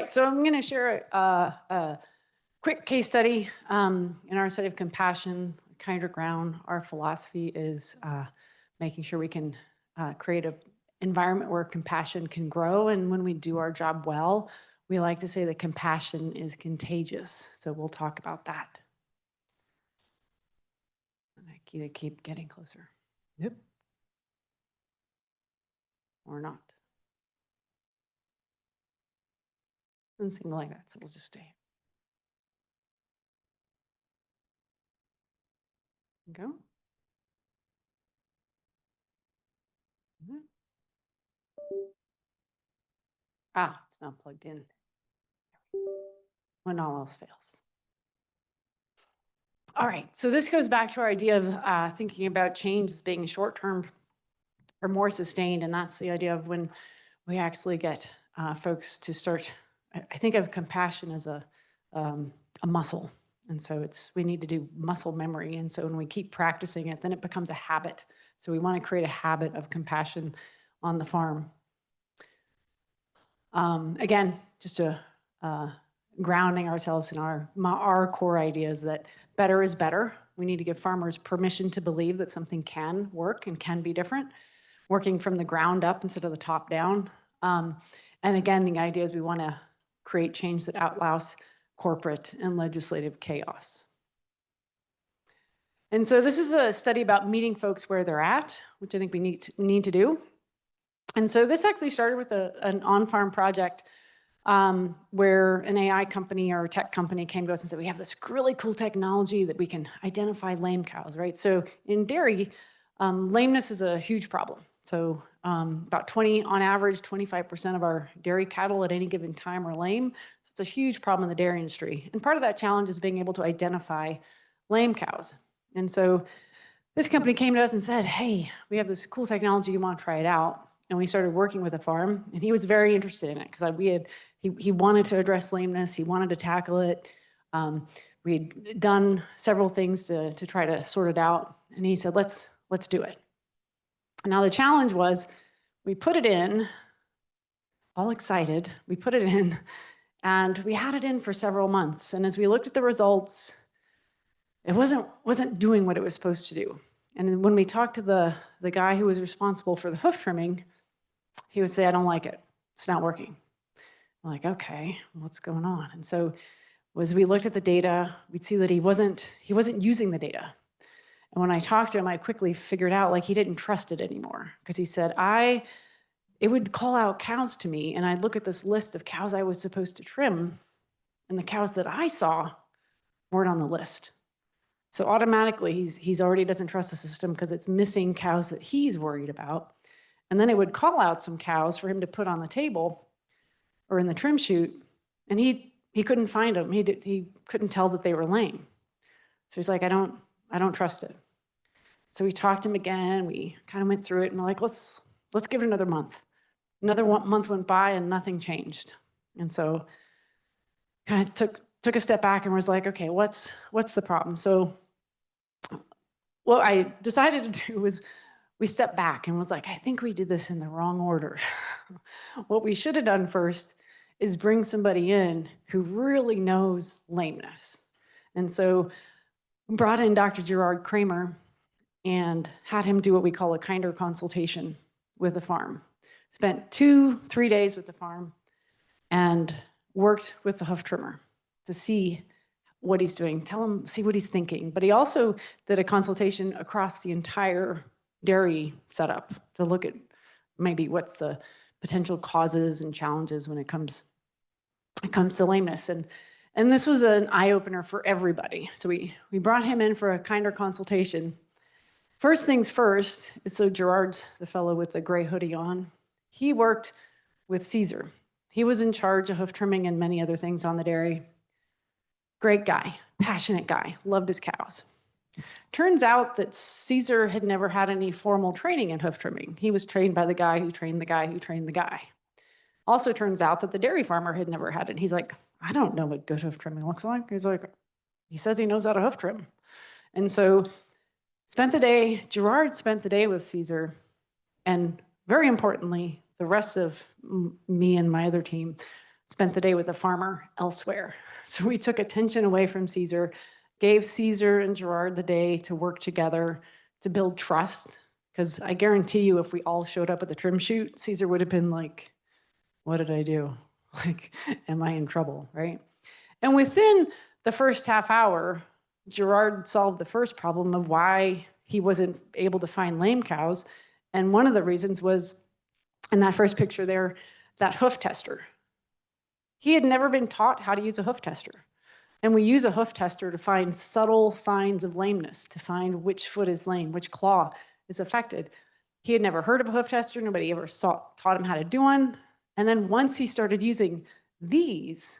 right, so I'm going to share a quick case study in our study of compassion, kinder ground. Our philosophy is making sure we can create an environment where compassion can grow, and when we do our job well, we like to say that compassion is contagious. So we'll talk about that. And I keep getting closer. Yep. Or not. Doesn't seem like that, so we'll just stay. Go. Ah, it's not plugged in. When all else fails. All right, so this goes back to our idea of thinking about change as being short-term or more sustained, and that's the idea of when we actually get folks to start. I think of compassion as a muscle, and so we need to do muscle memory, and so when we keep practicing it, then it becomes a habit. So we want to create a habit of compassion on the farm. Again, just grounding ourselves in our core ideas that better is better. We need to give farmers permission to believe that something can work and can be different, working from the ground up instead of the top down. And again, the idea is we want to create change that outlasts corporate and legislative chaos. And so this is a study about meeting folks where they're at, which I think we need to do. And so this actually started with an on-farm project where an AI company or a tech company came to us and said, we have this really cool technology that we can identify lame cows, right? So in dairy, lameness is a huge problem. So about on average, 25% of our dairy cattle at any given time are lame. So it's a huge problem in the dairy industry. And part of that challenge is being able to identify lame cows. And so this company came to us and said, hey, we have this cool technology, you want to try it out? And we started working with a farm, and he was very interested in it because he wanted to address lameness, he wanted to tackle it. We'd done several things to try to sort it out, and he said, let's do it. Now the challenge was, we put it in, all excited, we put it in, and we had it in for several months. And as we looked at the results, it wasn't doing what it was supposed to do. And when we talked to the guy who was responsible for the hoof trimming, he would say, I don't like it. It's not working. I'm like, okay, what's going on? And so as we looked at the data, we'd see that he wasn't using the data. And when I talked to him, I quickly figured out like he didn't trust it anymore, because he said, it would call out cows to me, and I'd look at this list of cows I was supposed to trim, and the cows that I saw weren't on the list. So automatically, he's already doesn't trust the system because it's missing cows that he's worried about. And then it would call out some cows for him to put on the table or in the trim chute, and he couldn't find them. He couldn't tell that they were lame. So he's like, I don't trust it. So we talked to him again. We kind of went through it, and we're like, let's give it another month. Another month went by, and nothing changed. And so kind of took a step back and was like, okay, what's the problem? So what I decided to do was we stepped back and was like, I think we did this in the wrong order. What we should have done first is bring somebody in who really knows lameness. And so brought in Dr. Gerard Kramer and had him do what we call a kinder consultation with the farm. Spent 2-3 days with the farm and worked with the hoof trimmer to see what he's doing, see what he's thinking. But he also did a consultation across the entire dairy setup to look at maybe what's the potential causes and challenges when it comes to lameness. And this was an eye-opener for everybody. So we brought him in for a kinder consultation. First things first, so Gerard's the fellow with the gray hoodie on. He worked with Caesar. He was in charge of hoof trimming and many other things on the dairy. Great guy, passionate guy, loved his cows. Turns out that Caesar had never had any formal training in hoof trimming. He was trained by the guy who trained the guy who trained the guy. Also turns out that the dairy farmer had never had it. He's like, I don't know what good hoof trimming looks like. He's like, he says he knows how to hoof trim. And so Gerard spent the day with Caesar, and very importantly, the rest of me and my other team spent the day with a farmer elsewhere. So we took attention away from Caesar, gave Caesar and Gerard the day to work together to build trust. Because I guarantee you, if we all showed up at the trim shoot, Caesar would have been like, what did I do? Like, am I in trouble, right? And within the first half hour, Gerard solved the first problem of why he wasn't able to find lame cows. And one of the reasons was, in that first picture there, that hoof tester. He had never been taught how to use a hoof tester. And we use a hoof tester to find subtle signs of lameness, to find which foot is lame, which claw is affected. He had never heard of a hoof tester. Nobody ever taught him how to do one. And then once he started using these,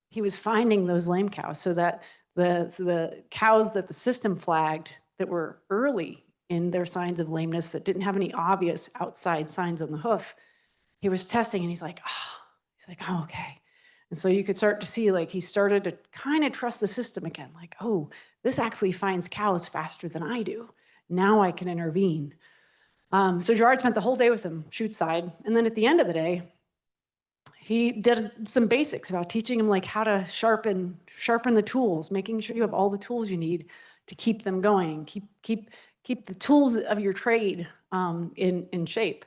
he was finding those lame cows, so that the cows that the system flagged that were early in their signs of lameness, that didn't have any obvious outside signs on the hoof, he was testing, and he's like, oh, okay. And so you could start to see, like, he started to kind of trust the system again, like, oh, this actually finds cows faster than I do. Now I can intervene. So Gerard spent the whole day with him, shoot side, and then at the end of the day, he did some basics about teaching him, like, how to sharpen the tools, making sure you have all the tools you need to keep them going, keep the tools of your trade in shape.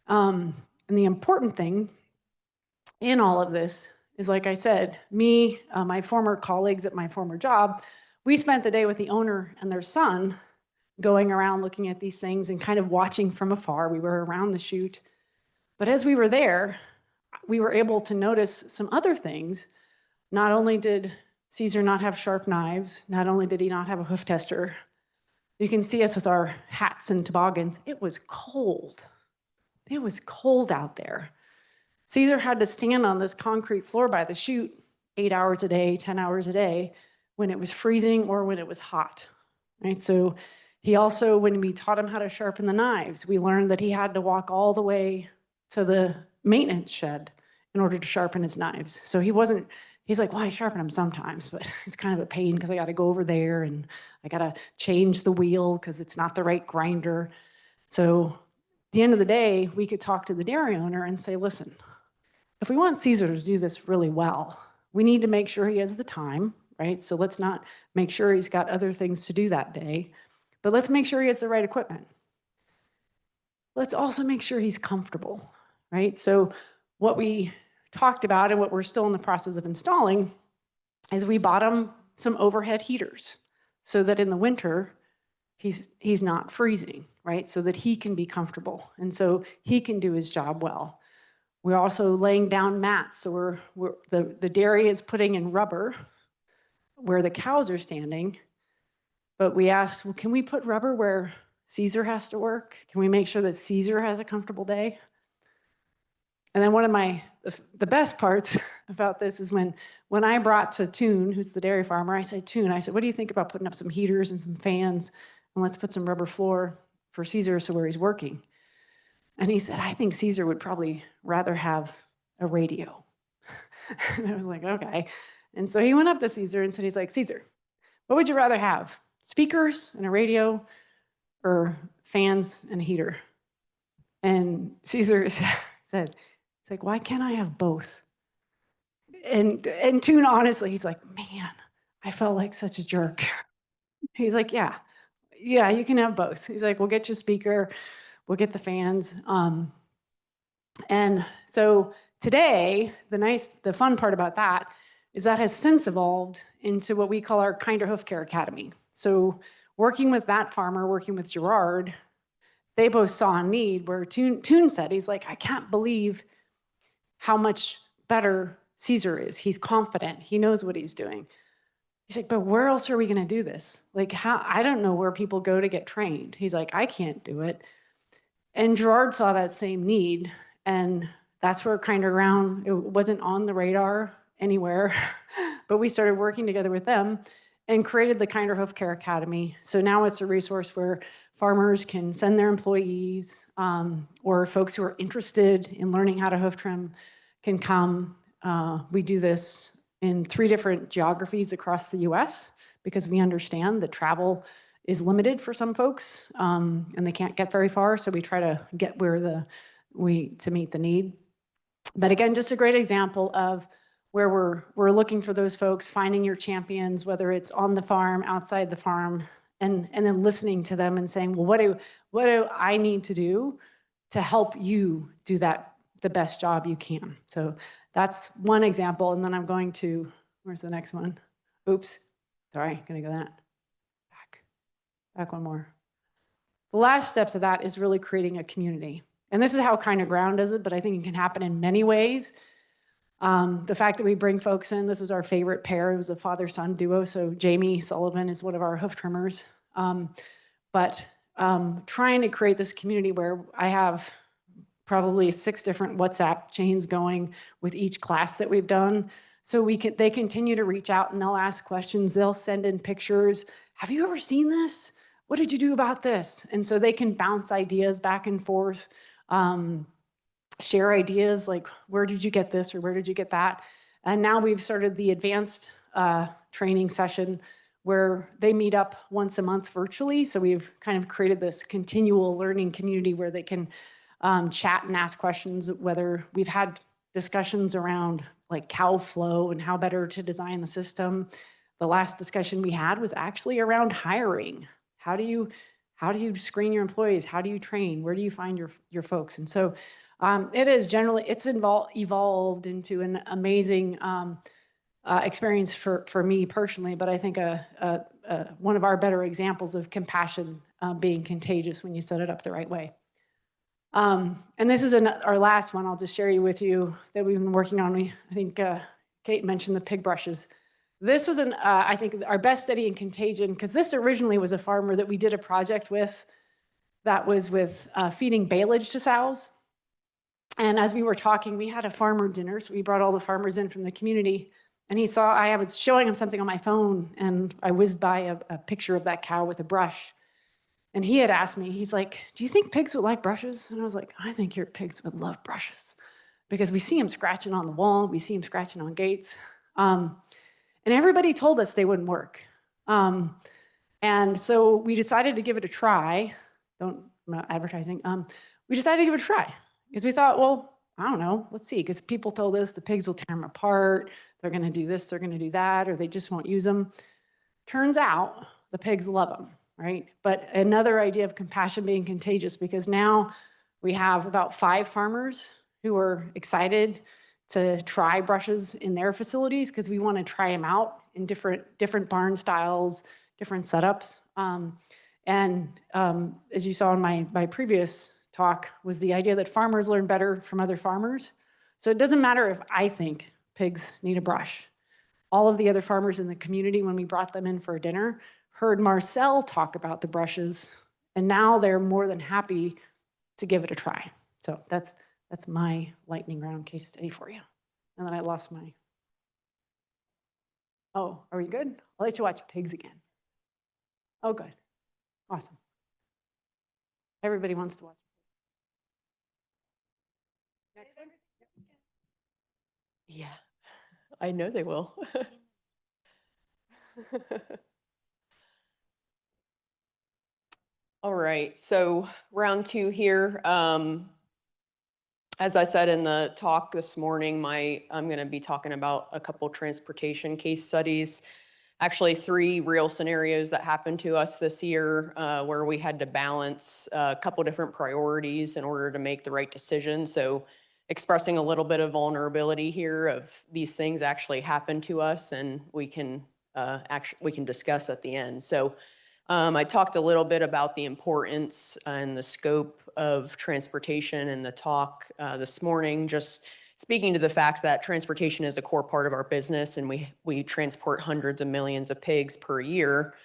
And the important thing in all of this is, like I said, me, my former colleagues at my former job, we spent the day with the owner and their son, going around looking at these things and kind of watching from afar. We were around the chute. But as we were there, we were able to notice some other things. Not only did Caesar not have sharp knives, not only did he not have a hoof tester, you can see us with our hats and toboggans. It was cold. It was cold out there. Caesar had to stand on this concrete floor by the chute 8 hours a day, 10 hours a day, when it was freezing or when it was hot, right? So he also, when we taught him how to sharpen the knives, we learned that he had to walk all the way to the maintenance shed in order to sharpen his knives. So he's like, well, I sharpen them sometimes, but it's kind of a pain because I got to go over there and I got to change the wheel because it's not the right grinder. So at the end of the day, we could talk to the dairy owner and say, listen, if we want Caesar to do this really well, we need to make sure he has the time, right? So let's not make sure he's got other things to do that day, but let's make sure he has the right equipment. Let's also make sure he's comfortable, right? So what we talked about and what we're still in the process of installing is we bought him some overhead heaters so that in the winter, he's not freezing, right? So that he can be comfortable and so he can do his job well. We're also laying down mats. So the dairy is putting in rubber where the cows are standing. But we asked, well, can we put rubber where Caesar has to work? Can we make sure that Caesar has a comfortable day? And then one of the best parts about this is when I brought to Toon, who's the dairy farmer, I said, Toon, what do you think about putting up some heaters and some fans and let's put some rubber floor for Caesar so where he's working? And he said, I think Caesar would probably rather have a radio. And I was like, okay. And so he went up to Caesar and said, he's like, Caesar, what would you rather have? Speakers and a radio or fans and a heater? And Caesar said, it's like, why can't I have both? And Toon, honestly, he's like, man, I felt like such a jerk. He's like, yeah, you can have both. He's like, we'll get you a speaker, we'll get the fans. And so today, the fun part about that is that has since evolved into what we call our Kinder Hoof Care Academy. So working with that farmer, working with Gerard, they both saw a need where Toon said, he's like, I can't believe how much better Caesar is. He's confident. He knows what he's doing. He's like, but where else are we going to do this? Like, I don't know where people go to get trained. He's like, I can't do it. And Gerard saw that same need. And that's where Kinder Ground, it wasn't on the radar anywhere, but we started working together with them and created the Kinder Hoof Care Academy. So now it's a resource where farmers can send their employees or folks who are interested in learning how to hoof trim can come. We do this in 3 different geographies across the US because we understand that travel is limited for some folks and they can't get very far. So we try to get to meet the need. But again, just a great example of where we're looking for those folks, finding your champions, whether it's on the farm, outside the farm, and then listening to them and saying, well, what do I need to do to help you do that the best job you can? So that's one example. And then I'm going to, where's the next one? Oops, sorry, gonna go that. Back one more. The last step to that is really creating a community. And this is how Kind of Ground does it, but I think it can happen in many ways. The fact that we bring folks in, this was our favorite pair. It was a father-son duo. So Jamie Sullivan is one of our hoof trimmers. Trying to create this community where I have probably 6 different WhatsApp chains going with each class that we've done. So they continue to reach out and they'll ask questions. They'll send in pictures. Have you ever seen this? What did you do about this? And so they can bounce ideas back and forth, share ideas like, where did you get this or where did you get that? And now we've started the advanced training session where they meet up once a month virtually. So we've kind of created this continual learning community where they can chat and ask questions, whether we've had discussions around like cow flow and how better to design the system. The last discussion we had was actually around hiring. How do you screen your employees? How do you train? Where do you find your folks? And so it's evolved into an amazing experience for me personally, but I think one of our better examples of compassion being contagious when you set it up the right way. And this is our last one I'll just share with you that we've been working on. I think Kate mentioned the pig brushes. This was I think our best study in contagion, because this originally was a farmer that we did a project with that was with feeding baleage to sows. And as we were talking, we had a farmer dinner. So we brought all the farmers in from the community. And he saw, I was showing him something on my phone, and I whizzed by a picture of that cow with a brush. And he had asked me, he's like, do you think pigs would like brushes? And I was like, I think your pigs would love brushes, because we see them scratching on the wall. We see them scratching on gates. And everybody told us they wouldn't work. And so we decided to give it a try. I'm not advertising. We decided to give it a try because we thought, well, I don't know, let's see. Because people told us the pigs will tear them apart. They're going to do this, they're going to do that, or they just won't use them. Turns out the pigs love them, right? But another idea of compassion being contagious, because now we have about 5 farmers who are excited to try brushes in their facilities because we want to try them out in different barn styles, different setups. As you saw in my previous talk, was the idea that farmers learn better from other farmers. So it doesn't matter if I think pigs need a brush. All of the other farmers in the community, when we brought them in for a dinner, heard Marcel talk about the brushes, and now they're more than happy to give it a try. So that's my lightning round case study for you. And then I lost my, oh, are we good? I'll let you watch pigs again. Oh, good. Awesome. Everybody wants to watch. Next one? Yeah, I know they will. All right, so round 2 here. As I said in the talk this morning, I'm going to be talking about a couple transportation case studies. Actually, 3 real scenarios that happened to us this year where we had to balance a couple different priorities in order to make the right decision. So expressing a little bit of vulnerability here of these things actually happen to us, and we can discuss at the end. So I talked a little bit about the importance and the scope of transportation in the talk this morning, just speaking to the fact that transportation is a core part of our business, and we transport hundreds of millions of pigs per year.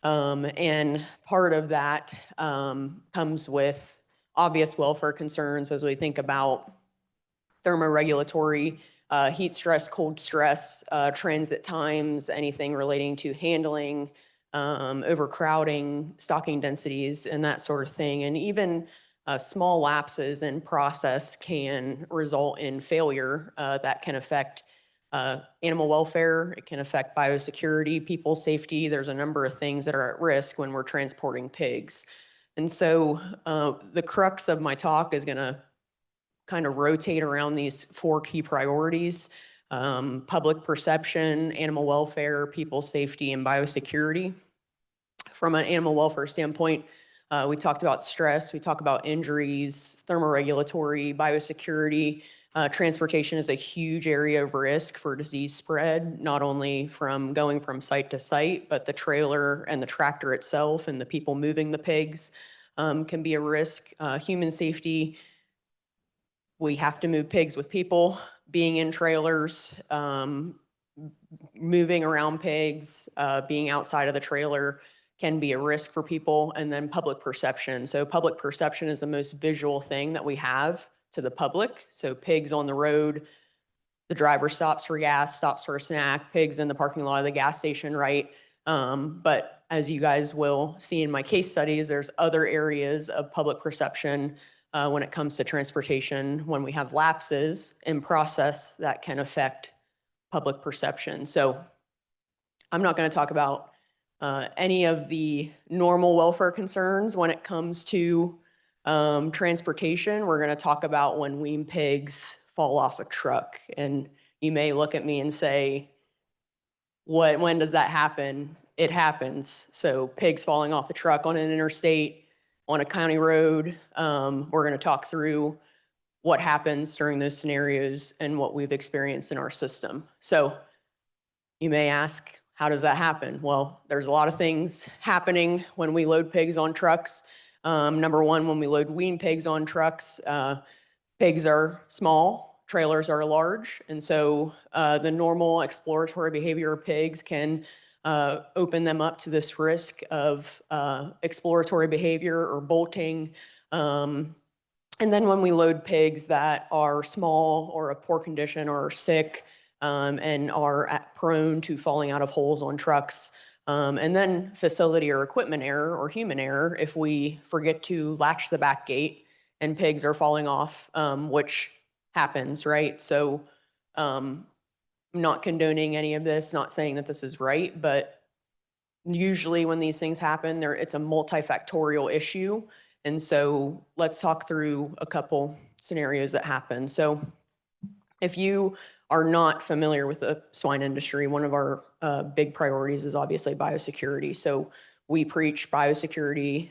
And part of that comes with obvious welfare concerns as we think about thermoregulatory, heat stress, cold stress, transit times, anything relating to handling, overcrowding, stocking densities, and that sort of thing. And even small lapses in process can result in failure that can affect animal welfare. It can affect biosecurity, people's safety. There's a number of things that are at risk when we're transporting pigs. And so the crux of my talk is going to kind of rotate around these 4 key priorities: public perception, animal welfare, people safety, and biosecurity. From an animal welfare standpoint, we talked about stress, we talk about injuries, thermoregulatory, biosecurity. Transportation is a huge area of risk for disease spread, not only from going from site to site, but the trailer and the tractor itself and the people moving the pigs can be a risk. Human safety, we have to move pigs with people, being in trailers, moving around pigs, being outside of the trailer can be a risk for people. And then public perception. So public perception is the most visual thing that we have to the public. So pigs on the road, the driver stops for gas, stops for a snack, pigs in the parking lot of the gas station, right? But as you guys will see in my case studies, there's other areas of public perception when it comes to transportation, when we have lapses in process that can affect public perception. So I'm not going to talk about any of the normal welfare concerns when it comes to transportation. We're going to talk about when wean pigs fall off a truck. And you may look at me and say, when does that happen? It happens. So pigs falling off the truck on an interstate, on a county road. We're going to talk through what happens during those scenarios and what we've experienced in our system. So you may ask, how does that happen? Well, there's a lot of things happening when we load pigs on trucks. Number one, when we load wean pigs on trucks, pigs are small, trailers are large. And so the normal exploratory behavior of pigs can open them up to this risk of exploratory behavior or bolting. And then when we load pigs that are small or of poor condition or are sick, and are prone to falling out of holes on trucks. And then facility or equipment error or human error if we forget to latch the back gate and pigs are falling off, which happens, right? So I'm not condoning any of this, not saying that this is right, but usually when these things happen, it's a multifactorial issue. And so let's talk through a couple scenarios that happen. So if you are not familiar with the swine industry, one of our big priorities is obviously biosecurity. So we preach biosecurity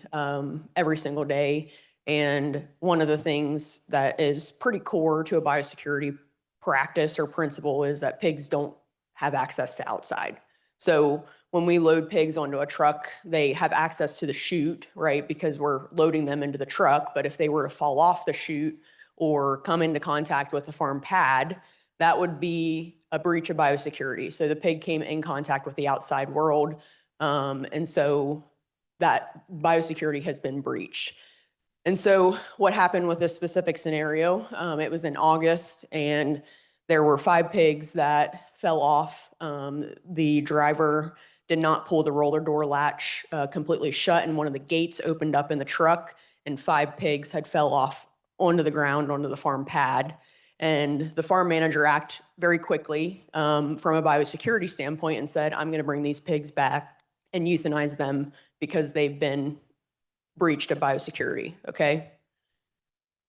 every single day. And one of the things that is pretty core to a biosecurity practice or principle is that pigs don't have access to outside. So when we load pigs onto a truck, they have access to the chute, right? Because we're loading them into the truck. But if they were to fall off the chute or come into contact with a farm pad, that would be a breach of biosecurity. So the pig came in contact with the outside world. And so that biosecurity has been breached. And so what happened with this specific scenario, it was in August and there were 5 pigs that fell off. The driver did not pull the roller door latch completely shut and one of the gates opened up in the truck and 5 pigs had fell off onto the ground, onto the farm pad. And the farm manager acted very quickly from a biosecurity standpoint and said, I'm going to bring these pigs back and euthanize them because they've been breached of biosecurity, okay?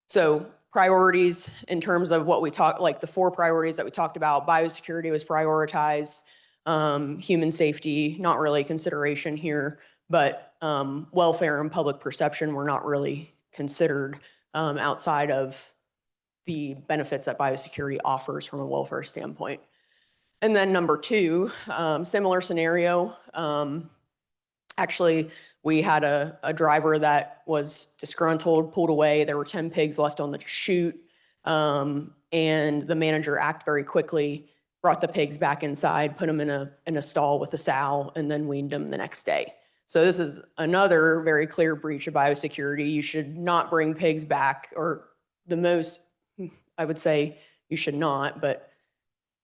So priorities in terms of what we talked, like the 4 priorities that we talked about, biosecurity was prioritized, human safety, not really a consideration here, but welfare and public perception were not really considered outside of the benefits that biosecurity offers from a welfare standpoint. And then number 2, similar scenario. Actually, we had a driver that was disgruntled, pulled away. There were 10 pigs left on the chute. And the manager acted very quickly, brought the pigs back inside, put them in a stall with a sow, and then weaned them the next day. So this is another very clear breach of biosecurity. You should not bring pigs back, or the most, I would say you should not, but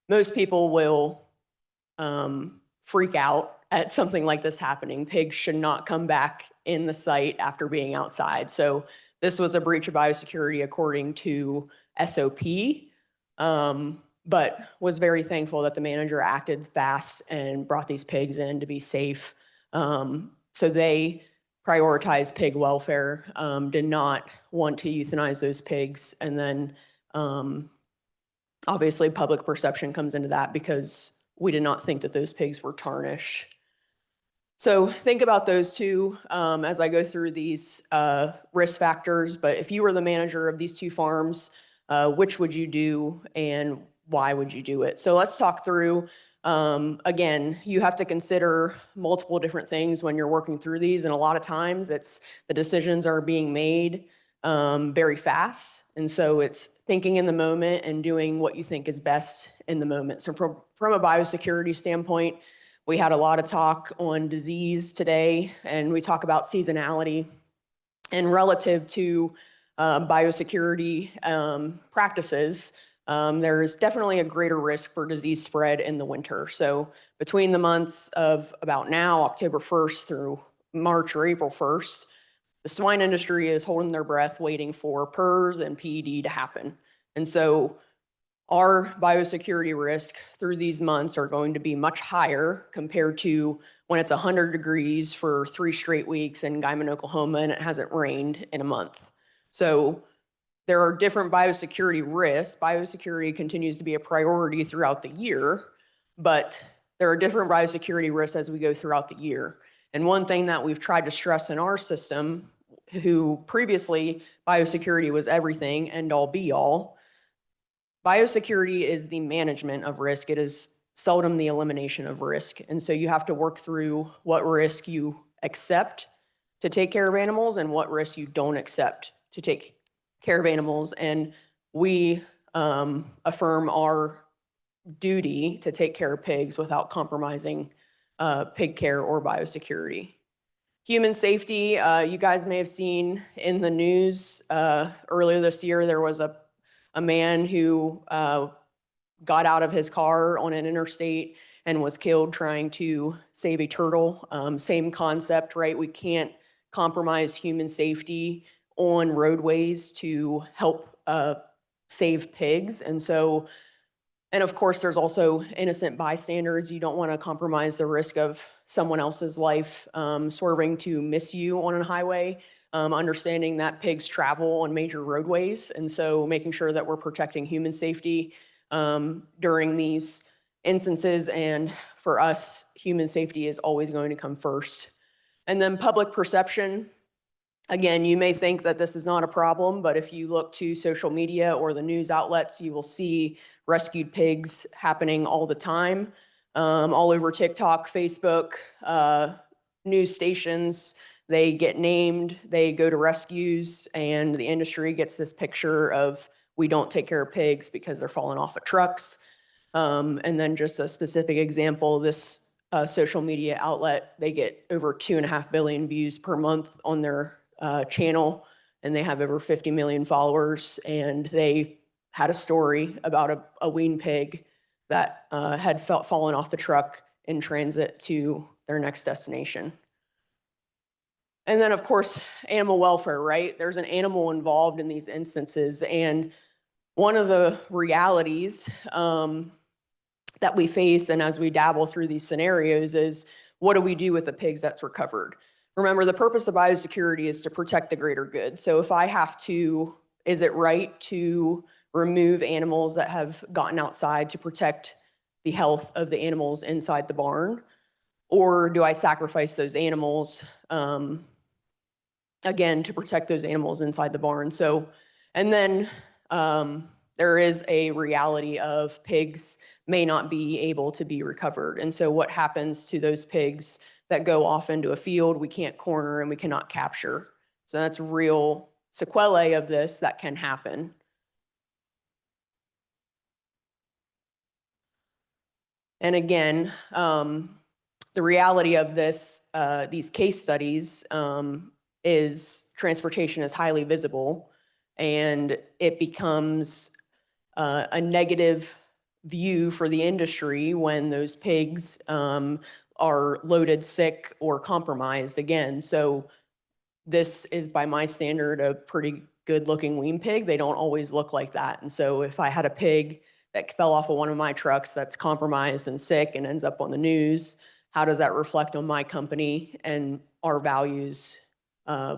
most people will freak out at something like this happening. Pigs should not come back in the site after being outside. So this was a breach of biosecurity according to SOP, but was very thankful that the manager acted fast and brought these pigs in to be safe. So they prioritized pig welfare, did not want to euthanize those pigs, and then Obviously, public perception comes into that because we did not think that those pigs were tarnished. So think about those two as I go through these risk factors. But if you were the manager of these two farms, which would you do and why would you do it? So let's talk through, again, you have to consider multiple different things when you're working through these. And a lot of times it's the decisions are being made very fast. And so it's thinking in the moment and doing what you think is best in the moment. So from a biosecurity standpoint, we had a lot of talk on disease today, and we talk about seasonality. And relative to biosecurity practices, there's definitely a greater risk for disease spread in the winter. So between the months of about now, October 1st through March or April 1st, the swine industry is holding their breath waiting for PRRS and PED to happen. And so our biosecurity risk through these months are going to be much higher compared to when it's 100 degrees for 3 straight weeks in Guyman, Oklahoma, and it hasn't rained in a month. So there are different biosecurity risks. Biosecurity continues to be a priority throughout the year, but there are different biosecurity risks as we go throughout the year. And one thing that we've tried to stress in our system, who previously biosecurity was everything, end all be all, biosecurity is the management of risk. It is seldom the elimination of risk. And so you have to work through what risk you accept to take care of animals and what risk you don't accept to take care of animals. And we affirm our duty to take care of pigs without compromising pig care or biosecurity. Human safety, you guys may have seen in the news earlier this year, there was a man who got out of his car on an interstate and was killed trying to save a turtle. Same concept, right? We can't compromise human safety on roadways to help save pigs. And so, and of course, there's also innocent bystanders. You don't want to compromise the risk of someone else's life swerving to miss you on a highway. Understanding that pigs travel on major roadways, and so making sure that we're protecting human safety during these instances. And for us, human safety is always going to come first. And then public perception. Again, you may think that this is not a problem, but if you look to social media or the news outlets, you will see rescued pigs happening all the time, all over TikTok, Facebook, news stations. They get named, they go to rescues, and the industry gets this picture of we don't take care of pigs because they're falling off of trucks. And then just a specific example, this social media outlet, they get over 2.5 billion views per month on their channel, and they have over 50 million followers. And they had a story about a wean pig that had fallen off the truck in transit to their next destination. And then, of course, animal welfare, right? There's an animal involved in these instances. And one of the realities that we face, and as we dabble through these scenarios, is what do we do with the pigs that's recovered? Remember, the purpose of biosecurity is to protect the greater good. So if I have to, is it right to remove animals that have gotten outside to protect the health of the animals inside the barn? Or do I sacrifice those animals, again, to protect those animals inside the barn? So, and then there is a reality of pigs may not be able to be recovered. And so what happens to those pigs that go off into a field we can't corner and we cannot capture? So that's real sequelae of this that can happen. And again, the reality of this, these case studies is transportation is highly visible, and it becomes a negative view for the industry when those pigs are loaded, sick, or compromised again. So this is, by my standard, a pretty good looking wean pig. They don't always look like that. And so if I had a pig that fell off of one of my trucks that's compromised and sick and ends up on the news, how does that reflect on my company and our values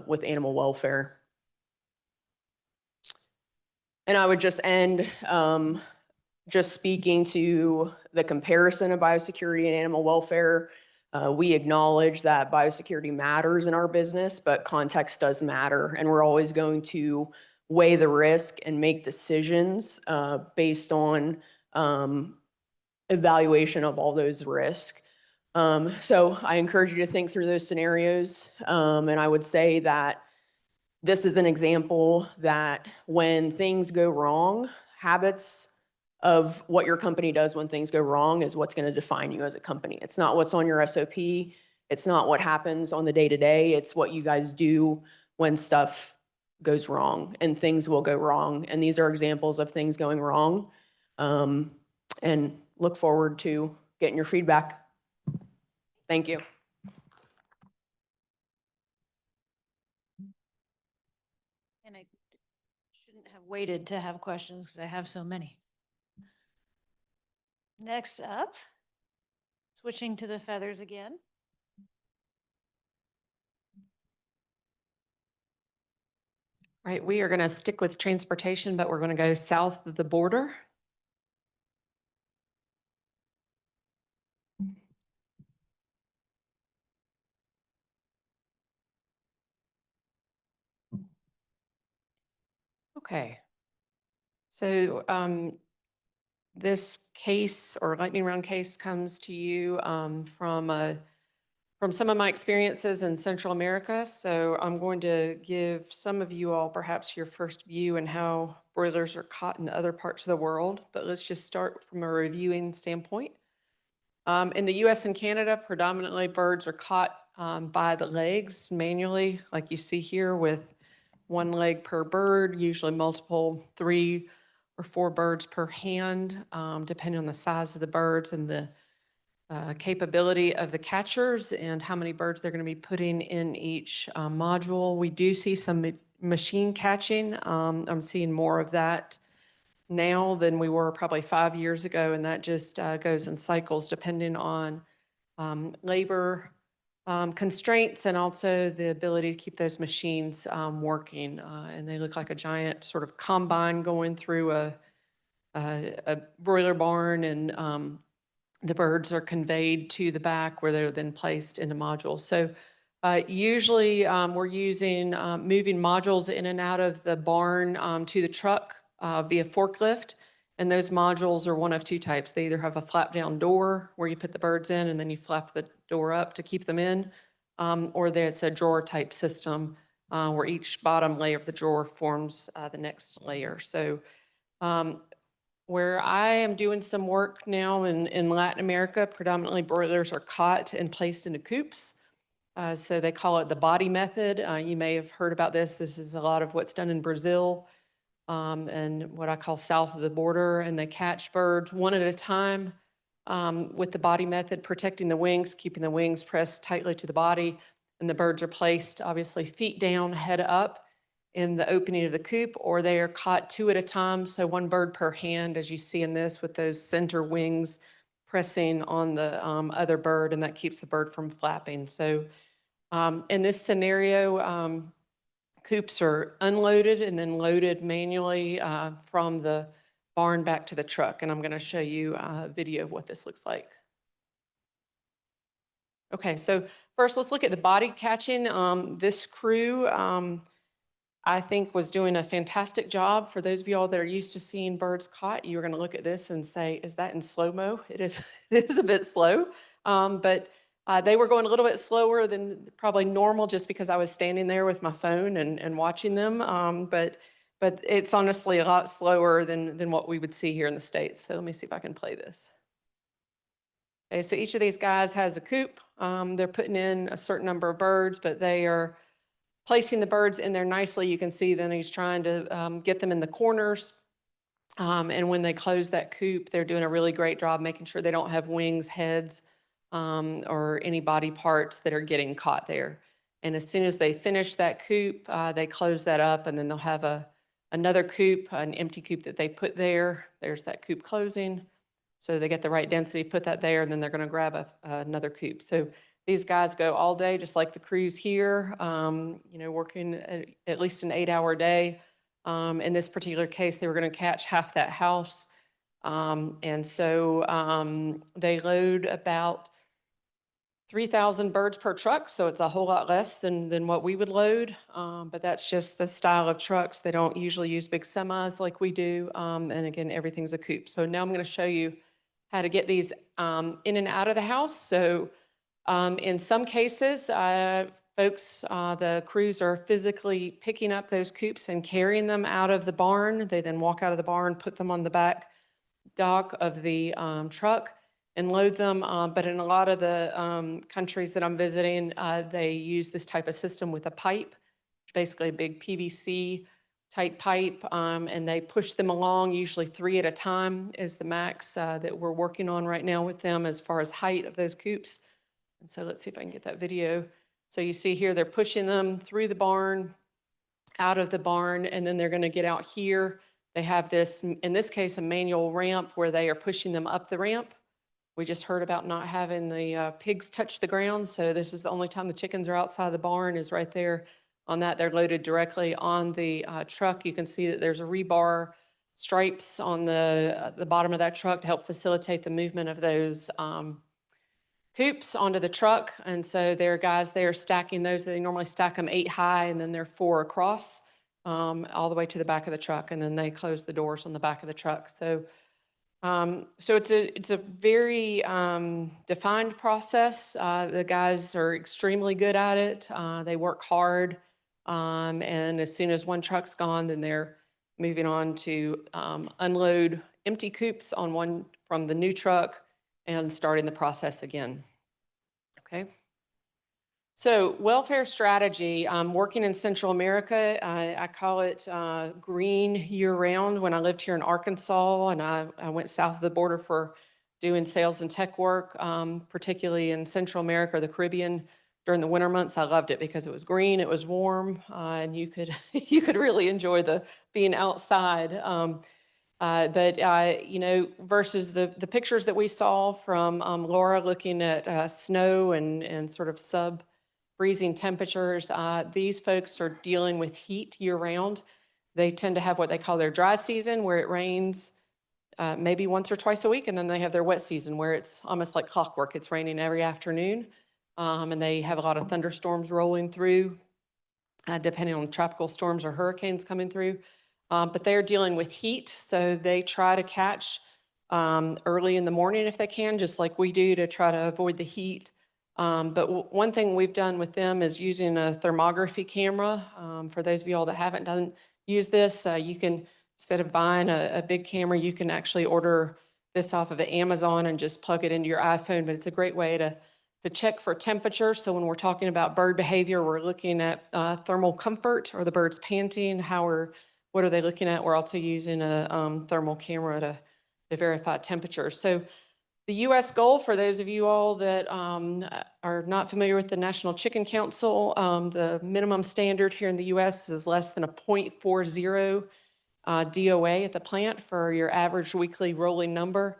with animal welfare? And I would just end just speaking to the comparison of biosecurity and animal welfare. We acknowledge that biosecurity matters in our business, but context does matter. And we're always going to weigh the risk and make decisions based on evaluation of all those risks. So I encourage you to think through those scenarios. And I would say that this is an example that when things go wrong, habits of what your company does when things go wrong is what's going to define you as a company. It's not what's on your SOP. It's not what happens on the day-to-day. It's what you guys do when stuff goes wrong, and things will go wrong. And these are examples of things going wrong. And look forward to getting your feedback. Thank you. And I shouldn't have waited to have questions because I have so many. Next up, switching to the feathers again. Right, we are going to stick with transportation, but we're going to go south of the border. Okay. So this case or lightning round case comes to you from some of my experiences in Central America. So I'm going to give some of you all perhaps your first view and how broilers are caught in other parts of the world. But let's just start from a reviewing standpoint. In the US and Canada, predominantly birds are caught by the legs manually, like you see here, with one leg per bird, usually multiple 3 or 4 birds per hand, depending on the size of the birds and the capability of the catchers and how many birds they're going to be putting in each module. We do see some machine catching. I'm seeing more of that now than we were probably 5 years ago, and that just goes in cycles depending on labor constraints and also the ability to keep those machines working. And they look like a giant sort of combine going through a broiler barn, and the birds are conveyed to the back where they're then placed in the module. So usually we're using moving modules in and out of the barn to the truck via forklift. And those modules are one of 2 types. They either have a flap down door where you put the birds in and then you flap the door up to keep them in, or it's a drawer type system where each bottom layer of the drawer forms the next layer. So where I am doing some work now in Latin America, predominantly broilers are caught and placed into coops. So they call it the body method. You may have heard about this. This is a lot of what's done in Brazil and what I call south of the border. And they catch birds one at a time with the body method, protecting the wings, keeping the wings pressed tightly to the body. And the birds are placed, obviously, feet down, head up in the opening of the coop, or they are caught 2 at a time. So 1 bird per hand, as you see in this, with those center wings pressing on the other bird, and that keeps the bird from flapping. So in this scenario, coops are unloaded and then loaded manually from the barn back to the truck. And I'm going to show you a video of what this looks like. Okay, so first let's look at the body catching. This crew, I think, was doing a fantastic job. For those of you all that are used to seeing birds caught, you're going to look at this and say, is that in slow-mo? It is, it is a bit slow, but they were going a little bit slower than probably normal just because I was standing there with my phone and watching them. But it's honestly a lot slower than what we would see here in the States. So let me see if I can play this. Okay, so each of these guys has a coop. They're putting in a certain number of birds, but they are placing the birds in there nicely. You can see then he's trying to get them in the corners. And when they close that coop, they're doing a really great job making sure they don't have wings, heads, or any body parts that are getting caught there. And as soon as they finish that coop, they close that up, and then they'll have another coop, an empty coop that they put there. There's that coop closing. So they get the right density, put that there, and then they're going to grab another coop. So these guys go all day, just like the crews here, you know, working at least an 8-hour day. In this particular case, they were going to catch half that house. And so they load about 3,000 birds per truck, so it's a whole lot less than what we would load. But that's just the style of trucks. They don't usually use big semis like we do. And again, everything's a coupe. So now I'm going to show you how to get these in and out of the house. So in some cases, folks, the crews are physically picking up those coops and carrying them out of the barn. They then walk out of the barn, put them on the back dock of the truck and load them. But in a lot of the countries that I'm visiting, they use this type of system with a pipe, basically a big PVC type pipe, and they push them along. Usually 3 at a time is the max that we're working on right now with them as far as height of those coops. And so let's see if I can get that video. So you see here, they're pushing them through the barn, out of the barn, and then they're going to get out here. They have this, in this case, a manual ramp where they are pushing them up the ramp. We just heard about not having the pigs touch the ground, so this is the only time the chickens are outside the barn is right there on that. They're loaded directly on the truck. You can see that there's a rebar stripes on the bottom of that truck to help facilitate the movement of those coops onto the truck. And so there are guys there stacking those. They normally stack them 8 high, and then they're 4 across all the way to the back of the truck, and then they close the doors on the back of the truck. So it's a very defined process. The guys are extremely good at it. They work hard, and as soon as one truck's gone, then they're moving on to unload empty coops on one from the new truck and starting the process again. Okay. So welfare strategy, working in Central America, I call it green year-round. When I lived here in Arkansas, and I went south of the border for doing sales and tech work, particularly in Central America or the Caribbean during the winter months, I loved it because it was green, it was warm, and you could you could really enjoy being outside. You know, versus the pictures that we saw from Laura looking at snow and sort of sub-freezing temperatures, these folks are dealing with heat year-round. They tend to have what they call their dry season, where it rains maybe once or twice a week, and then they have their wet season, where it's almost like clockwork. It's raining every afternoon, and they have a lot of thunderstorms rolling through, depending on tropical storms or hurricanes coming through. But they're dealing with heat, so they try to catch early in the morning if they can, just like we do, to try to avoid the heat. But one thing we've done with them is using a thermography camera. For those of you all that haven't used this, you can, instead of buying a big camera, you can actually order this off of Amazon and just plug it into your iPhone. But it's a great way to check for temperature. So when we're talking about bird behavior, we're looking at thermal comfort. Are the birds panting? What are they looking at? We're also using a thermal camera to verify temperature. So the U.S. goal, for those of you all that are not familiar with the National Chicken Council, the minimum standard here in the U.S. is less than a 0.40 DOA at the plant for your average weekly rolling number.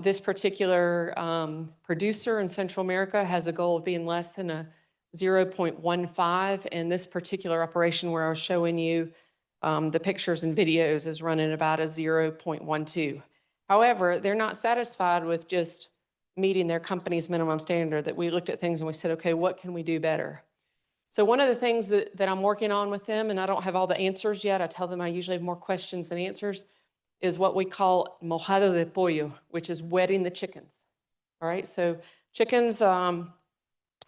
This particular producer in Central America has a goal of being less than a 0.15, and this particular operation where I was showing you the pictures and videos is running about a 0.12. However, they're not satisfied with just meeting their company's minimum standard. That we looked at things and we said, okay, what can we do better? So one of the things that I'm working on with them, and I don't have all the answers yet, I tell them I usually have more questions than answers, is what we call mojado de pollo, which is wetting the chickens. All right, so chickens are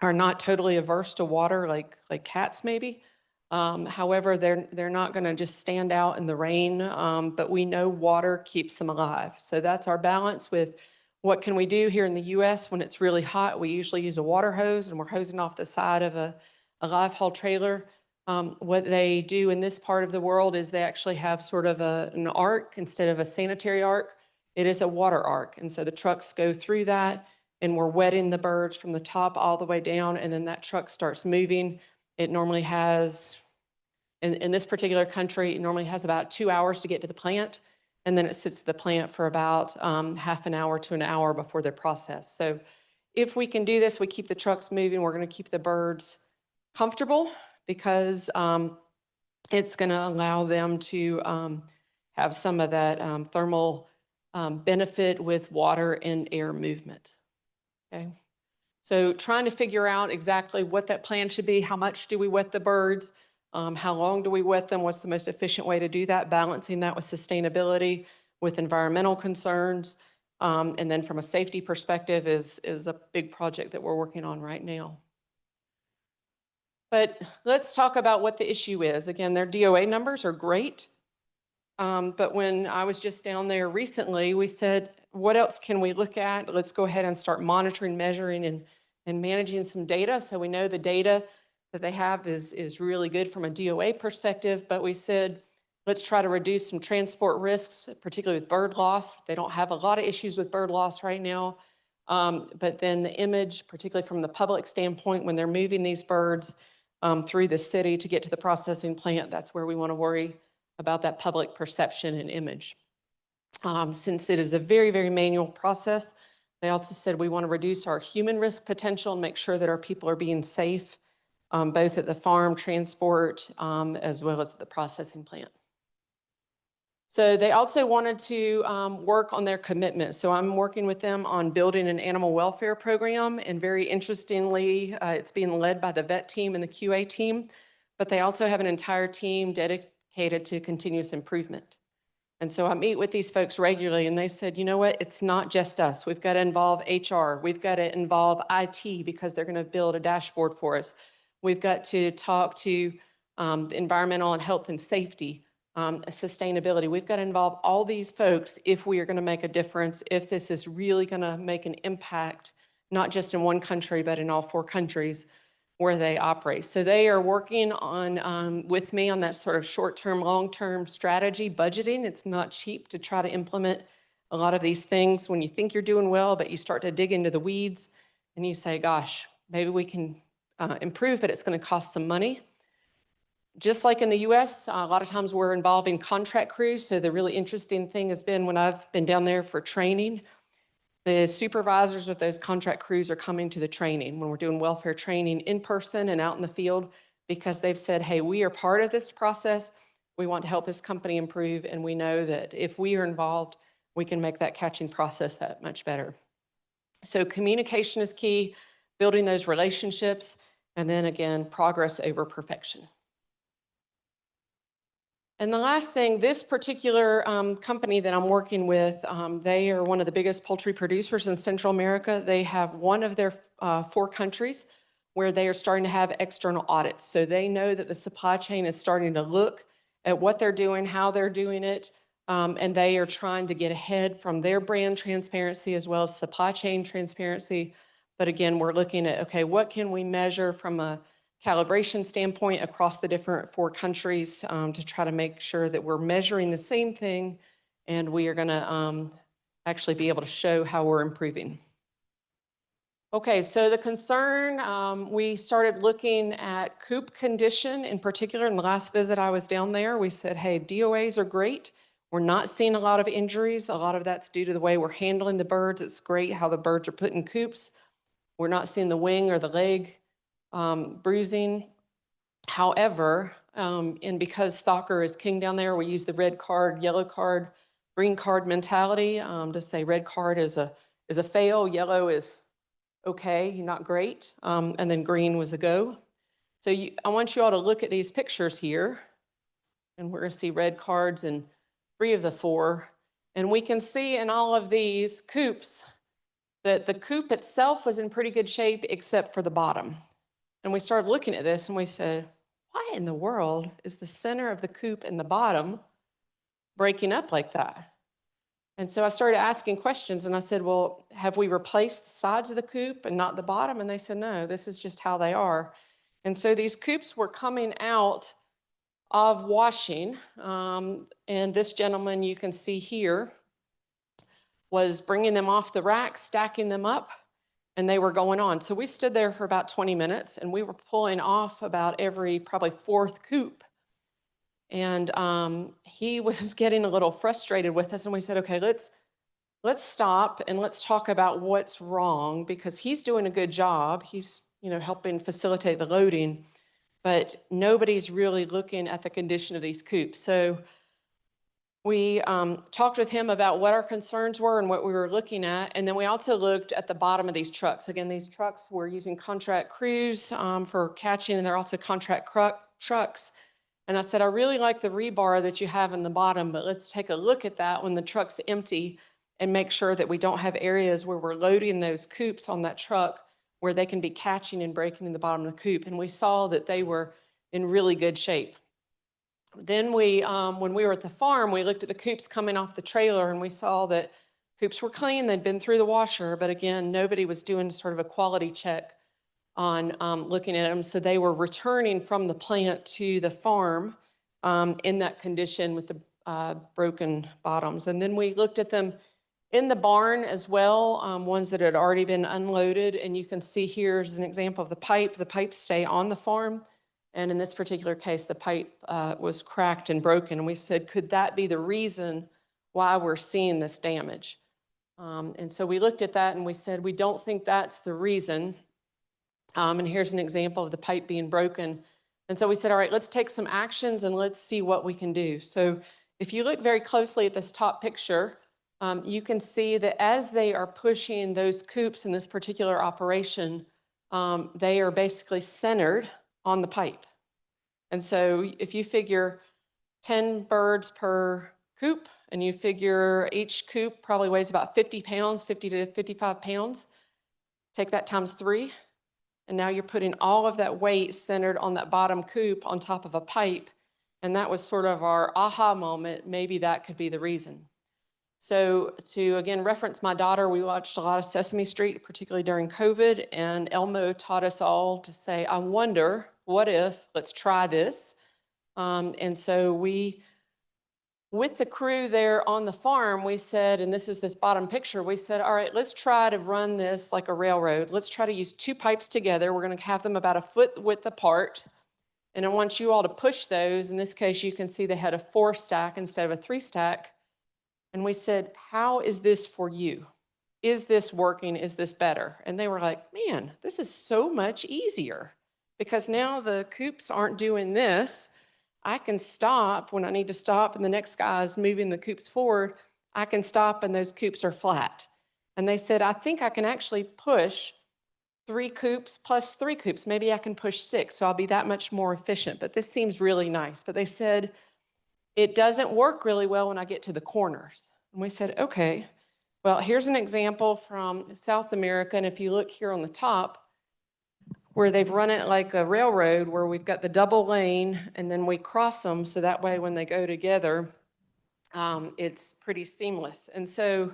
not totally averse to water like cats maybe. However, they're not going to just stand out in the rain, but we know water keeps them alive. So that's our balance with what can we do here in the U.S. when it's really hot. We usually use a water hose, and we're hosing off the side of a live haul trailer. What they do in this part of the world is they actually have sort of an arc instead of a sanitary arc. It is a water arc, and so the trucks go through that, and we're wetting the birds from the top all the way down, and then that truck starts moving. It normally has, in this particular country, it normally has about 2 hours to get to the plant, and then it sits at the plant for about half an hour to an hour before they're processed. So if we can do this, we keep the trucks moving, we're going to keep the birds comfortable, because It's going to allow them to have some of that thermal benefit with water and air movement. Okay. So trying to figure out exactly what that plan should be, how much do we wet the birds, how long do we wet them, what's the most efficient way to do that, balancing that with sustainability, with environmental concerns, and then from a safety perspective is a big project that we're working on right now. But let's talk about what the issue is. Again, their DOA numbers are great. But when I was just down there recently, we said, what else can we look at? Let's go ahead and start monitoring, measuring, and managing some data. So we know the data that they have is really good from a DOA perspective, but we said, let's try to reduce some transport risks, particularly with bird loss. They don't have a lot of issues with bird loss right now. But then the image, particularly from the public standpoint, when they're moving these birds through the city to get to the processing plant, that's where we want to worry about that public perception and image. Since it is a very, very manual process, they also said we want to reduce our human risk potential and make sure that our people are being safe, both at the farm, transport, as well as at the processing plant. So they also wanted to work on their commitment. So I'm working with them on building an animal welfare program, and very interestingly, it's being led by the vet team and the QA team, but they also have an entire team dedicated to continuous improvement. And so I meet with these folks regularly, and they said, you know what, it's not just us. We've got to involve HR. We've got to involve IT because they're going to build a dashboard for us. We've got to talk to environmental and health and safety, sustainability. We've got to involve all these folks if we are going to make a difference, if this is really going to make an impact, not just in one country, but in all 4 countries where they operate. So they are working on with me on that sort of short-term, long-term strategy budgeting. It's not cheap to try to implement a lot of these things when you think you're doing well, but you start to dig into the weeds and you say, gosh, maybe we can improve, but it's going to cost some money. Just like in the US, a lot of times we're involving contract crews. So the really interesting thing has been when I've been down there for training, the supervisors of those contract crews are coming to the training when we're doing welfare training in person and out in the field, because they've said, hey, we are part of this process. We want to help this company improve. And we know that if we are involved, we can make that catching process that much better. So communication is key, building those relationships, and then again, progress over perfection. And the last thing, this particular company that I'm working with, they are one of the biggest poultry producers in Central America. They have one of their 4 countries where they are starting to have external audits. So they know that the supply chain is starting to look at what they're doing, how they're doing it, and they are trying to get ahead from their brand transparency as well as supply chain transparency. But again, we're looking at, okay, what can we measure from a calibration standpoint across the different 4 countries to try to make sure that we're measuring the same thing, and we are going to actually be able to show how we're improving. Okay, so the concern, we started looking at coop condition in particular. In the last visit I was down there, we said, hey, DOAs are great. We're not seeing a lot of injuries. A lot of that's due to the way we're handling the birds. It's great how the birds are put in coops. We're not seeing the wing or the leg bruising. However, and because soccer is king down there, we use the red card, yellow card, green card mentality to say red card is a fail, yellow is okay, not great, and then green was a go. So I want you all to look at these pictures here, and we're going to see red cards in 3 of the 4, and we can see in all of these coops that the coop itself was in pretty good shape except for the bottom. And we started looking at this and we said, why in the world is the center of the coop and the bottom breaking up like that? And so I started asking questions and I said, well, have we replaced the sides of the coop and not the bottom? And they said, no, this is just how they are. And so these coops were coming out of washing. And this gentleman you can see here was bringing them off the rack, stacking them up, and they were going on. So we stood there for about 20 minutes and we were pulling off about every probably 4th coop. And he was getting a little frustrated with us and we said, okay, let's stop and let's talk about what's wrong, because he's doing a good job. He's helping facilitate the loading. but nobody's really looking at the condition of these coops. So we talked with him about what our concerns were and what we were looking at. And then we also looked at the bottom of these trucks. Again, these trucks were using contract crews for catching, and they're also contract trucks. And I said, I really like the rebar that you have in the bottom, but let's take a look at that when the truck's empty and make sure that we don't have areas where we're loading those coops on that truck where they can be catching and breaking in the bottom of the coop. And we saw that they were in really good shape. Then we, when we were at the farm, we looked at the coops coming off the trailer, and we saw that coops were clean. They'd been through the washer, but again, nobody was doing sort of a quality check on looking at them. So they were returning from the plant to the farm in that condition with the broken bottoms. And then we looked at them in the barn as well, ones that had already been unloaded. And you can see here's an example of the pipe. The pipes stay on the farm. And in this particular case, the pipe was cracked and broken. And we said, could that be the reason why we're seeing this damage? And so we looked at that and we said, we don't think that's the reason. And here's an example of the pipe being broken. And so we said, all right, let's take some actions and let's see what we can do. So if you look very closely at this top picture, you can see that as they are pushing those coops in this particular operation, they are basically centered on the pipe. And so if you figure 10 birds per coop, and you figure each coop probably weighs about 50 pounds, 50 to 55 pounds, take that times 3, and now you're putting all of that weight centered on that bottom coop on top of a pipe. And that was sort of our aha moment. Maybe that could be the reason. So to, again, reference my daughter, we watched a lot of Sesame Street, particularly during COVID, and Elmo taught us all to say, I wonder, what if, let's try this. And so we, with the crew there on the farm, we said, and this is this bottom picture, we said, all right, let's try to run this like a railroad. Let's try to use 2 pipes together. We're going to have them about a foot width apart. And I want you all to push those. In this case, you can see they had a 4 stack instead of a 3 stack. And we said, how is this for you? Is this working? Is this better? And they were like, man, this is so much easier because now the coops aren't doing this. I can stop when I need to stop and the next guy is moving the coops forward. I can stop and those coops are flat. And they said, I think I can actually push 3 coops plus 3 coops. Maybe I can push 6, so I'll be that much more efficient. But this seems really nice. But they said, it doesn't work really well when I get to the corners. And we said, okay, well, here's an example from South America. And if you look here on the top, where they've run it like a railroad, where we've got the double lane and then we cross them. So that way, when they go together, it's pretty seamless. And so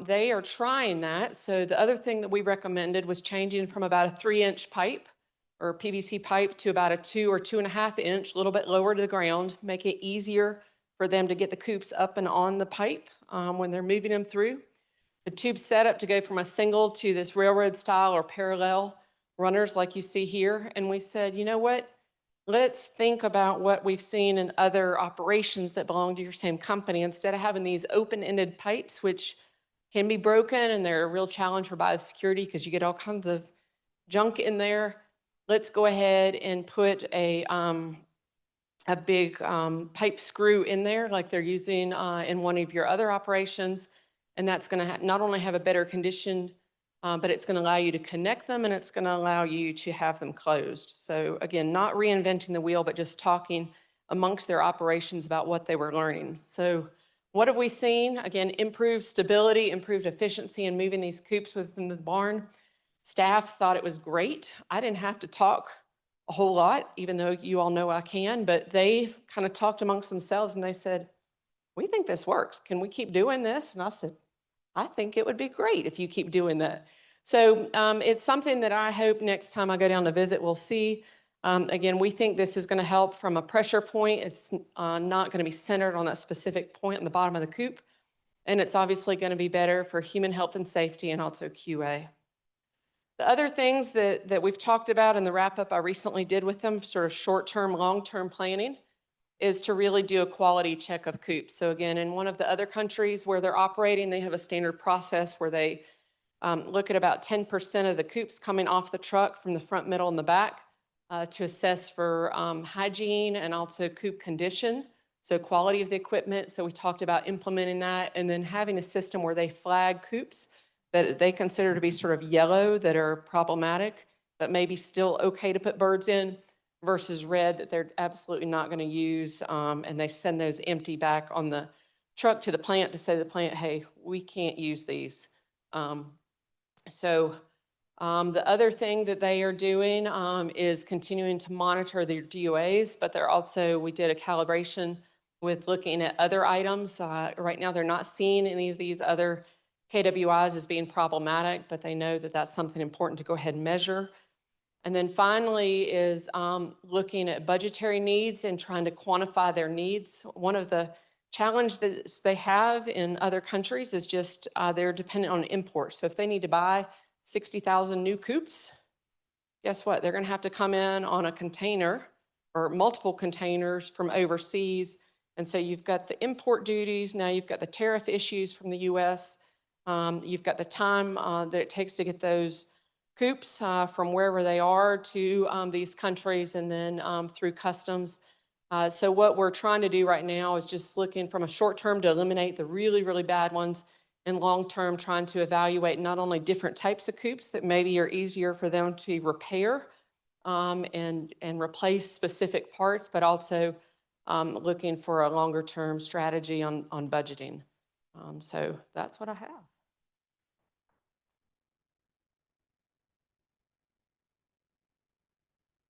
they are trying that. So the other thing that we recommended was changing from about a 3-inch pipe or PVC pipe to about a 2 or 2.5 inch, a little bit lower to the ground, make it easier for them to get the coops up and on the pipe when they're moving them through. The tube setup to go from a single to this railroad style or parallel runners like you see here. And we said, you know what? Let's think about what we've seen in other operations that belong to your same company. Instead of having these open-ended pipes, which can be broken and they're a real challenge for biosecurity because you get all kinds of junk in there, let's go ahead and put a big pipe screw in there like they're using in one of your other operations. And that's going to not only have a better condition, but it's going to allow you to connect them and it's going to allow you to have them closed. So again, not reinventing the wheel, but just talking amongst their operations about what they were learning. So what have we seen? Again, improved stability, improved efficiency in moving these coops within the barn. Staff thought it was great. I didn't have to talk a whole lot, even though you all know I can, but they kind of talked amongst themselves and they said, we think this works. Can we keep doing this? And I said, I think it would be great if you keep doing that. So it's something that I hope next time I go down to visit, we'll see. Again, we think this is going to help from a pressure point. It's not going to be centered on that specific point on the bottom of the coop. And it's obviously going to be better for human health and safety and also QA. The other things that we've talked about in the wrap-up I recently did with them, sort of short-term, long-term planning, is to really do a quality check of coops. So again, in one of the other countries where they're operating, they have a standard process where they look at about 10% of the coops coming off the truck from the front, middle, and the back. to assess for hygiene and also coop condition, so quality of the equipment. So we talked about implementing that, and then having a system where they flag coops that they consider to be sort of yellow that are problematic, but maybe still okay to put birds in, versus red that they're absolutely not going to use, and they send those empty back on the truck to the plant to say to the plant, hey, we can't use these. The other thing that they are doing is continuing to monitor their DOAs, but they're also, we did a calibration with looking at other items. Right now, they're not seeing any of these other KWIs as being problematic, but they know that that's something important to go ahead and measure. And then finally is looking at budgetary needs and trying to quantify their needs. One of the challenges that they have in other countries is just they're dependent on imports. So if they need to buy 60,000 new coops, guess what? They're going to have to come in on a container or multiple containers from overseas. And so you've got the import duties. Now you've got the tariff issues from the US. You've got the time that it takes to get those coops from wherever they are to these countries, and then through customs. So what we're trying to do right now is just looking from a short term to eliminate the really, really bad ones, and long term trying to evaluate not only different types of coops that maybe are easier for them to repair and replace specific parts, but also looking for a longer term strategy on budgeting. So that's what I have.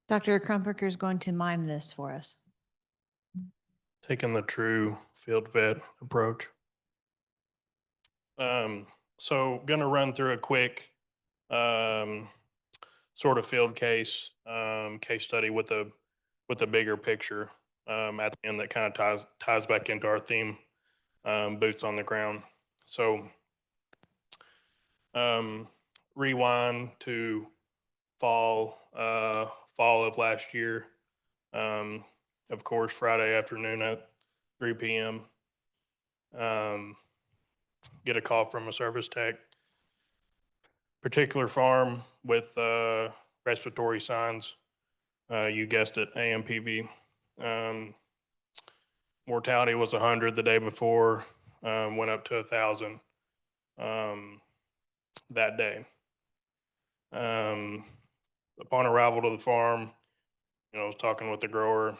Dr. Crumpacker is going to mime this for us. Taking the true field vet approach. So gonna run through a quick sort of field case study with a bigger picture at the end that kind of ties back into our theme, boots on the ground. So rewind to fall of last year. Of course, Friday afternoon at 3 p.m. Get a call from a service tech. Particular farm with respiratory signs. You guessed it, AMPV. Mortality was 100 the day before, went up to 1,000 that day. Upon arrival to the farm, I was talking with the grower.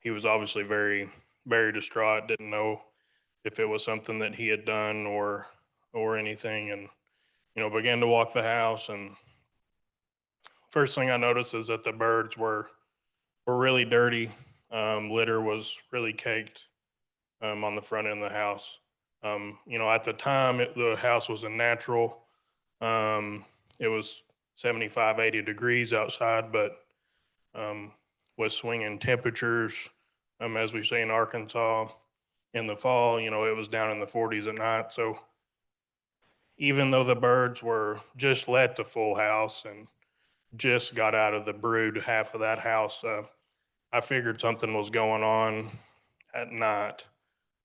He was obviously very, very distraught, didn't know if it was something that he had done or anything, and began to walk the house. And first thing I noticed is that the birds were really dirty. Litter was really caked on the front end of the house. At the time, the house was a natural. It was 75, 80 degrees outside, but with swinging temperatures, as we say in Arkansas, in the fall, it was down in the 40s at night. So even though the birds were just let to full house and just got out of the brood half of that house, I figured something was going on at night.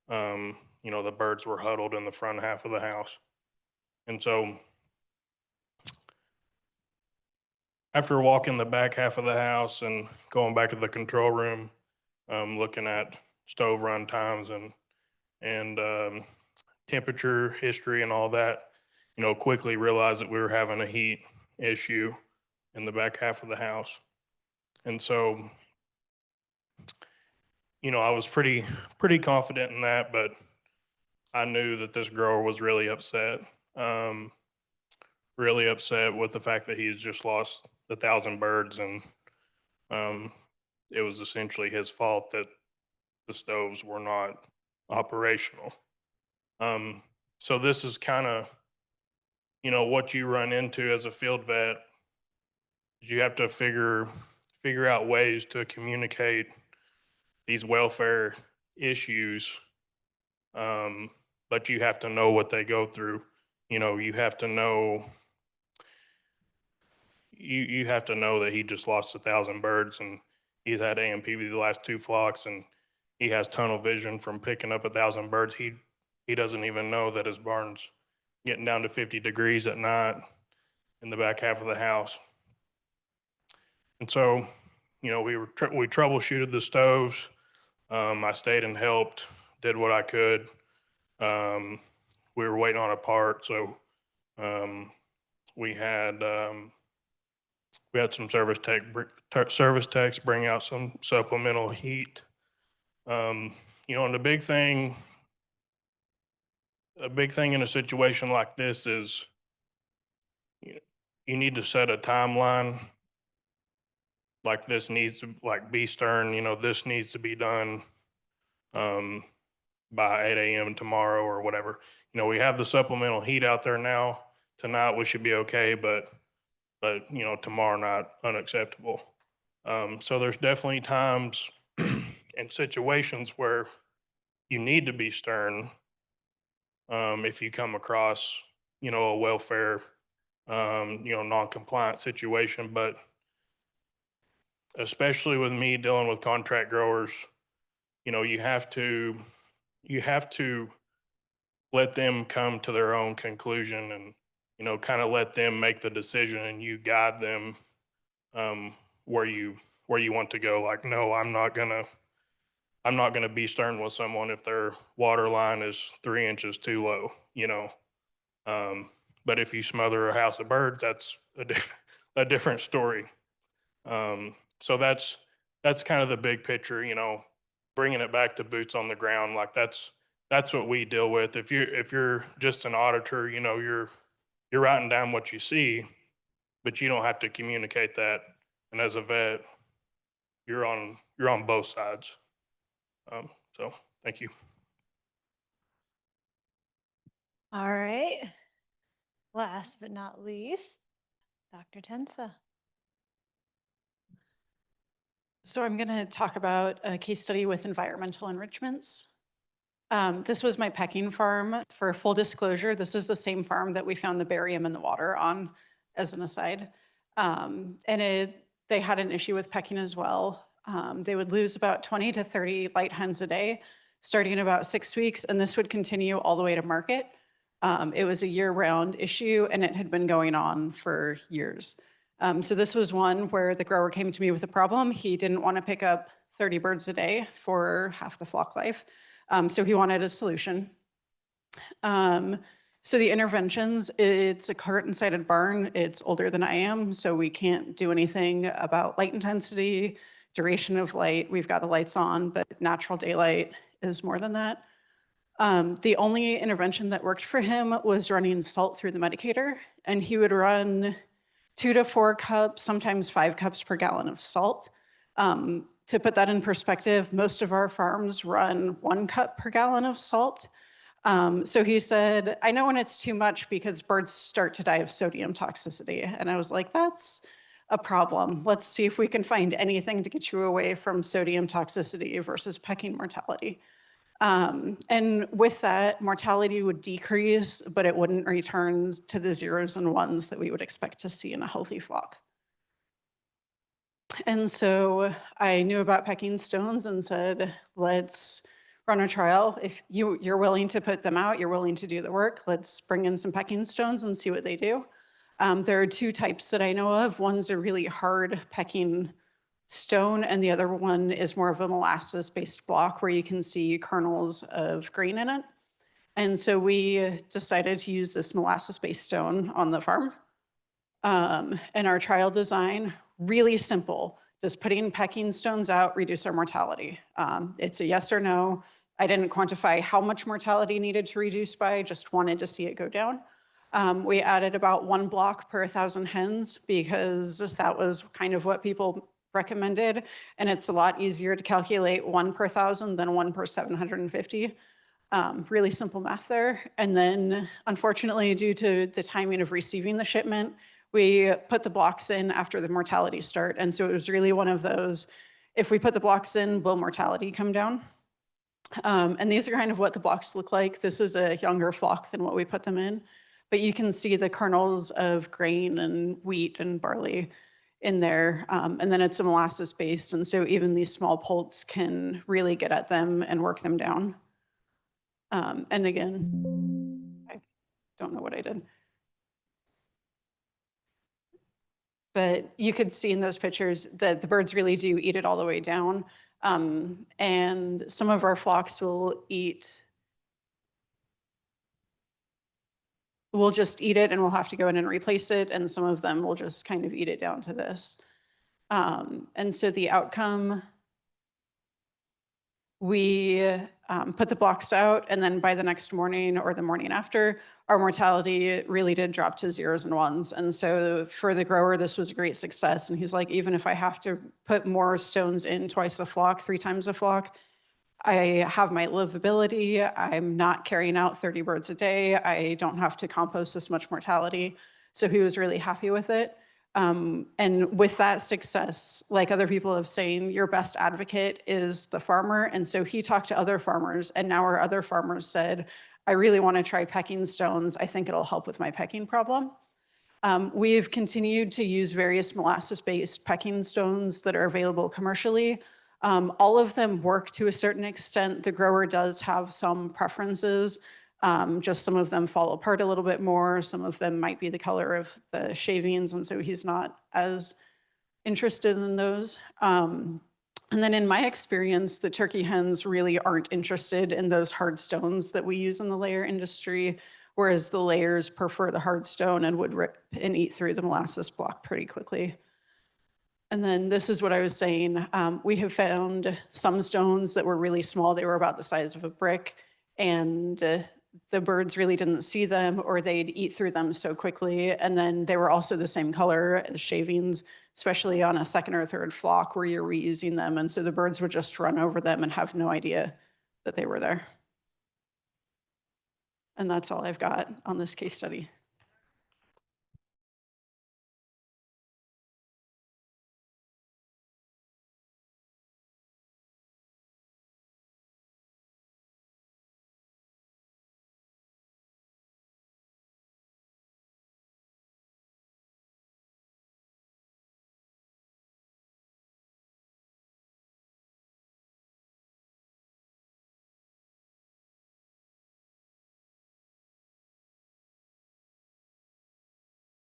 The birds were huddled in the front half of the house. And so after walking the back half of the house and going back to the control room, looking at stove run times and temperature history and all that, quickly realized that we were having a heat issue in the back half of the house. And so, I was pretty confident in that, but I knew that this grower was really upset with the fact that he's just lost 1,000 birds, and it was essentially his fault that the stoves were not operational. So this is kind of, what you run into as a field vet is you have to figure out ways to communicate these welfare issues, but you have to know what they go through. You have to know. You have to know that he just lost 1,000 birds, and he's had AMPV the last 2 flocks, and he has tunnel vision from picking up 1,000 birds. He doesn't even know that his barn's getting down to 50 degrees at night in the back half of the house. And so, you know, we troubleshooted the stoves. I stayed and helped, did what I could. We were waiting on a part, so we had some service techs bring out some supplemental heat. You know, and a big thing in a situation like this is you need to set a timeline. Like this needs to be stern, you know, this needs to be done by 8 a.m. tomorrow or whatever. You know, we have the supplemental heat out there now. Tonight we should be okay, but you know, tomorrow not unacceptable. So there's definitely times and situations where you need to be stern if you come across, you know, a welfare, you know, non-compliant situation. But especially with me dealing with contract growers, you know, you have to let them come to their own conclusion and, you know, kind of let them make the decision and you guide them where you want to go. Like, no, I'm not gonna be stern with someone if their water line is 3 inches too low, you know. But if you smother a house of birds, that's a different story. So that's kind of the big picture, you know, bringing it back to boots on the ground. Like that's what we deal with. If you're just an auditor, you know, you're writing down what you see, but you don't have to communicate that. And as a vet, you're on both sides. So thank you. All right. Last but not least, Dr. Tensa. So I'm going to talk about a case study with environmental enrichments. This was my pecking farm. For full disclosure, this is the same farm that we found the barium in the water on, as an aside. They had an issue with pecking as well. They would lose about 20 to 30 light hens a day, starting in about 6 weeks, and this would continue all the way to market. It was a year-round issue, and it had been going on for years. So this was one where the grower came to me with a problem. He didn't want to pick up 30 birds a day for half the flock life. So he wanted a solution. So the interventions, it's a curtain-sided barn. It's older than I am, so we can't do anything about light intensity, duration of light. We've got the lights on, but natural daylight is more than that. The only intervention that worked for him was running salt through the medicator, and he would run 2 to 4 cups, sometimes 5 cups per gallon of salt. To put that in perspective, most of our farms run 1 cup per gallon of salt. So he said, I know when it's too much because birds start to die of sodium toxicity. And I was like, that's a problem. Let's see if we can find anything to get you away from sodium toxicity versus pecking mortality. And with that, mortality would decrease, but it wouldn't return to the 0s and 1s that we would expect to see in a healthy flock. And so I knew about pecking stones and said, let's run a trial. If you're willing to put them out, you're willing to do the work, let's bring in some pecking stones and see what they do. There are 2 types that I know of. One's a really hard pecking stone, and the other one is more of a molasses-based block where you can see kernels of grain in it. And so we decided to use this molasses-based stone on the farm. And our trial design, really simple. Does putting pecking stones out reduce our mortality? It's a yes or no. I didn't quantify how much mortality needed to reduce by, just wanted to see it go down. We added about 1 block per 1,000 hens because that was kind of what people recommended. And it's a lot easier to calculate 1 per 1,000 than 1 per 750. Really simple math there. And then unfortunately, due to the timing of receiving the shipment, we put the blocks in after the mortality start. And so it was really one of those, if we put the blocks in, will mortality come down? And these are kind of what the blocks look like. This is a younger flock than what we put them in, but you can see the kernels of grain and wheat and barley in there. And then it's a molasses based. And so even these small poults can really get at them and work them down. And again, I don't know what I did. but you could see in those pictures that the birds really do eat it all the way down. And some of our flocks will just eat it and we'll have to go in and replace it. And some of them will just kind of eat it down to this. And so the outcome, we put the blocks out, and then by the next morning or the morning after, our mortality really did drop to zeros and ones. And so for the grower, this was a great success. And he's like, even if I have to put more stones in twice a flock, 3 times a flock, I have my livability. I'm not carrying out 30 birds a day. I don't have to compost this much mortality. So he was really happy with it. And with that success, like other people have saying, your best advocate is the farmer. And so he talked to other farmers, and now our other farmers said, I really want to try pecking stones. I think it'll help with my pecking problem. We've continued to use various molasses-based pecking stones that are available commercially. All of them work to a certain extent. The grower does have some preferences. Just some of them fall apart a little bit more. Some of them might be the color of the shavings, and so he's not as interested in those. And then in my experience, the turkey hens really aren't interested in those hard stones that we use in the layer industry, whereas the layers prefer the hard stone and would rip and eat through the molasses block pretty quickly. And then this is what I was saying. We have found some stones that were really small. They were about the size of a brick, and the birds really didn't see them, or they'd eat through them so quickly. And then they were also the same color as shavings, especially on a second or third flock where you're reusing them. And so the birds would just run over them and have no idea that they were there. And that's all I've got on this case study.